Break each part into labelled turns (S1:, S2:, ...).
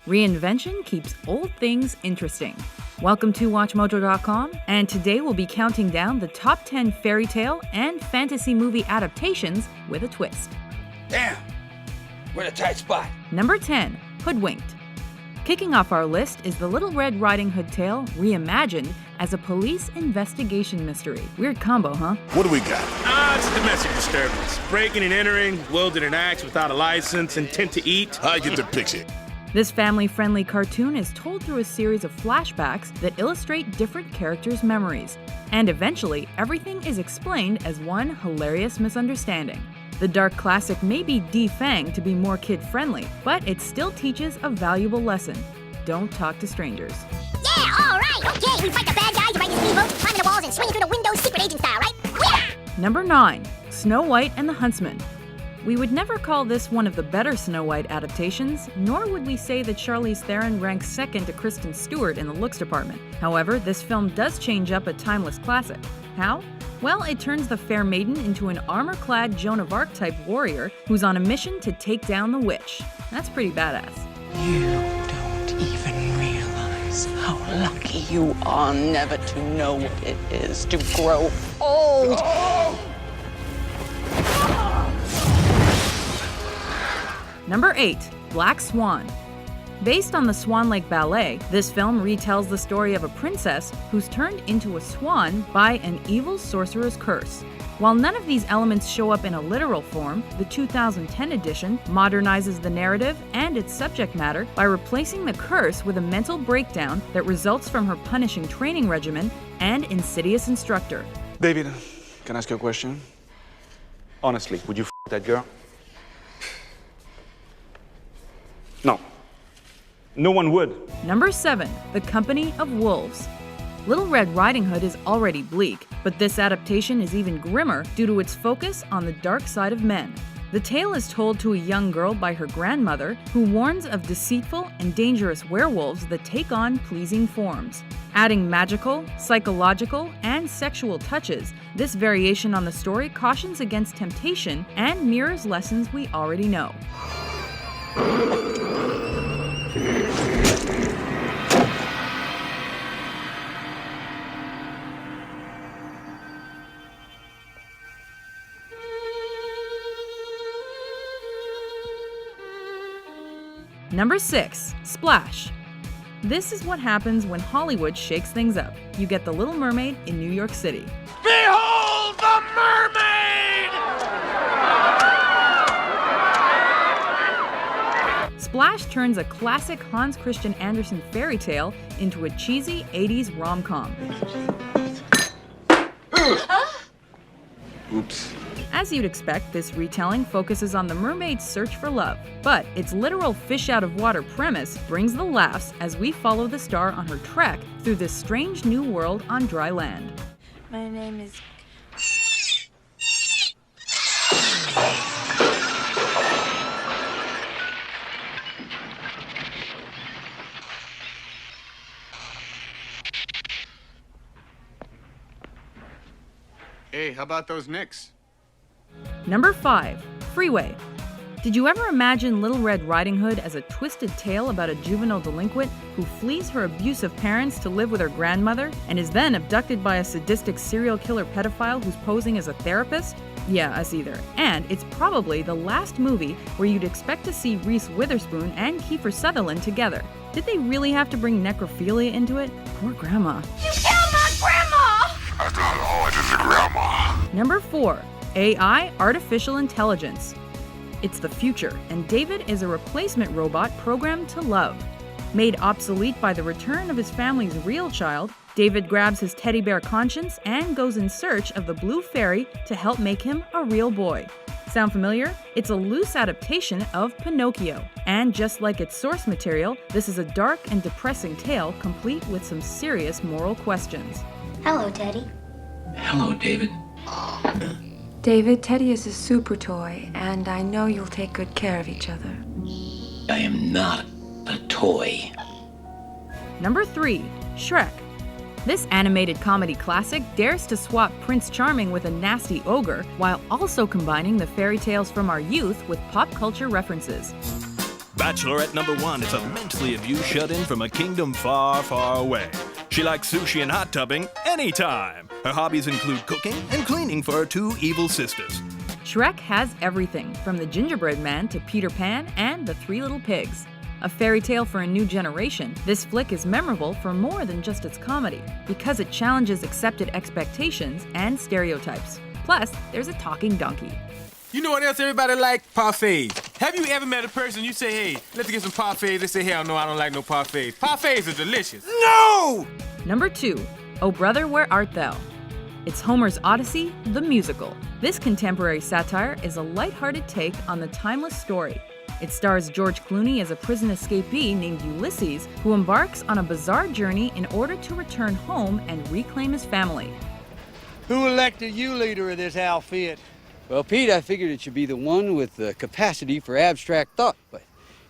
S1: Reinvention keeps old things interesting. Welcome to WatchMojo.com, and today we'll be counting down the top 10 fairy tale and fantasy movie adaptations with a twist.
S2: Damn, we're in a tight spot.
S1: Number 10, Hoodwinked. Kicking off our list is the Little Red Riding Hood tale reimagined as a police investigation mystery. Weird combo, huh?
S3: What do we got?
S4: It's a domestic disturbance. Breaking and entering, wielding an axe without a license, intent to eat.
S3: I get the picture.
S1: This family-friendly cartoon is told through a series of flashbacks that illustrate different characters' memories. And eventually, everything is explained as one hilarious misunderstanding. The dark classic may be defanged to be more kid-friendly, but it still teaches a valuable lesson. Don't talk to strangers.
S5: Yeah, all right, okay, we fight the bad guys, you ride your speedboat, climbing the walls, and swinging through the windows, secret agent style, right? Yeah!
S1: Number 9, Snow White and the Huntsman. We would never call this one of the better Snow White adaptations, nor would we say that Charlize Theron ranks second to Kristen Stewart in the looks department. However, this film does change up a timeless classic. How? Well, it turns the fair maiden into an armor-clad Joan of Arc type warrior who's on a mission to take down the witch. That's pretty badass.
S6: You don't even realize how lucky you are never to know what it is to grow old.
S1: Number 8, Black Swan. Based on the Swan Lake Ballet, this film retells the story of a princess who's turned into a swan by an evil sorcerer's curse. While none of these elements show up in a literal form, the 2010 edition modernizes the narrative and its subject matter by replacing the curse with a mental breakdown that results from her punishing training regimen and insidious instructor.
S7: David, can I ask you a question? Honestly, would you that girl? No. No one would.
S1: Number 7, The Company of Wolves. Little Red Riding Hood is already bleak, but this adaptation is even grimmer due to its focus on the dark side of men. The tale is told to a young girl by her grandmother, who warns of deceitful and dangerous werewolves that take on pleasing forms. Adding magical, psychological, and sexual touches, this variation on the story cautions against temptation and mirrors lessons we already know. Number 6, Splash. This is what happens when Hollywood shakes things up. You get The Little Mermaid in New York City.
S4: Behold the mermaid!
S1: Splash turns a classic Hans Christian Andersen fairy tale into a cheesy 80s rom-com.
S7: Oops.
S1: As you'd expect, this retelling focuses on the mermaid's search for love, but its literal fish-out-of-water premise brings the laughs as we follow the star on her trek through this strange new world on dry land.
S8: My name is...
S7: Hey, how about those Knicks?
S1: Number 5, Freeway. Did you ever imagine Little Red Riding Hood as a twisted tale about a juvenile delinquent who flees her abusive parents to live with her grandmother and is then abducted by a sadistic serial killer pedophile who's posing as a therapist? Yeah, us either. And it's probably the last movie where you'd expect to see Reese Witherspoon and Kiefer Sutherland together. Did they really have to bring necrophilia into it? Poor grandma.
S5: You killed my grandma!
S3: I thought all it is a grandma.
S1: Number 4, AI, Artificial Intelligence. It's the future, and David is a replacement robot programmed to love. Made obsolete by the return of his family's real child, David grabs his teddy bear conscience and goes in search of the blue fairy to help make him a real boy. Sound familiar? It's a loose adaptation of Pinocchio. And just like its source material, this is a dark and depressing tale complete with some serious moral questions.
S5: Hello, Teddy.
S2: Hello, David.
S8: David, Teddy is a super toy, and I know you'll take good care of each other.
S2: I am not a toy.
S1: Number 3, Shrek. This animated comedy classic dares to swap Prince Charming with a nasty ogre while also combining the fairy tales from our youth with pop culture references.
S9: Bachelorette number 1 is a mentally abused shut-in from a kingdom far, far away. She likes sushi and hot tubbing anytime. Her hobbies include cooking and cleaning for her 2 evil sisters.
S1: Shrek has everything, from the gingerbread man to Peter Pan and the 3 little pigs. A fairy tale for a new generation, this flick is memorable for more than just its comedy, because it challenges accepted expectations and stereotypes. Plus, there's a talking donkey.
S10: You know what else everybody like? Parfaits. Have you ever met a person you say, hey, let's get some parfaits? They say, hell no, I don't like no parfaits. Parfaits are delicious. No!
S1: Number 2, Oh Brother, Where Art Thou? It's Homer's Odyssey, the musical. This contemporary satire is a lighthearted take on the timeless story. It stars George Clooney as a prison escapee named Ulysses, who embarks on a bizarre journey in order to return home and reclaim his family.
S11: Who elected you leader of this outfit?
S12: Well, Pete, I figured it should be the one with the capacity for abstract thought, but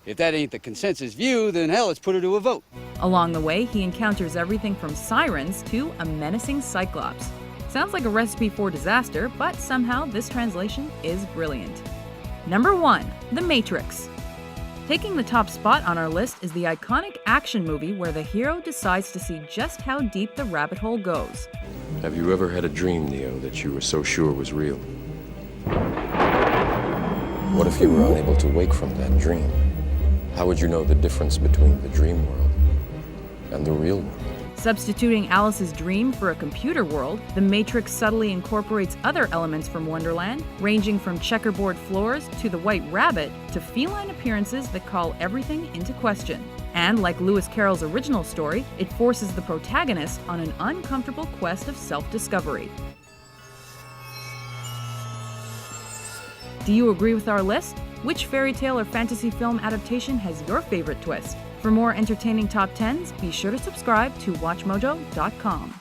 S12: if that ain't the consensus view, then hell, let's put her to a vote.
S1: Along the way, he encounters everything from sirens to a menacing cyclops. Sounds like a recipe for disaster, but somehow this translation is brilliant. Number 1, The Matrix. Taking the top spot on our list is the iconic action movie where the hero decides to see just how deep the rabbit hole goes.
S13: Have you ever had a dream, Neo, that you were so sure was real? What if you were unable to wake from that dream? How would you know the difference between the dream world and the real world?
S1: Substituting Alice's dream for a computer world, The Matrix subtly incorporates other elements from Wonderland, ranging from checkerboard floors to the White Rabbit to feline appearances that call everything into question. And like Lewis Carroll's original story, it forces the protagonist on an uncomfortable quest of self-discovery. Do you agree with our list? Which fairy tale or fantasy film adaptation has your favorite twist? For more entertaining top 10s, be sure to subscribe to WatchMojo.com.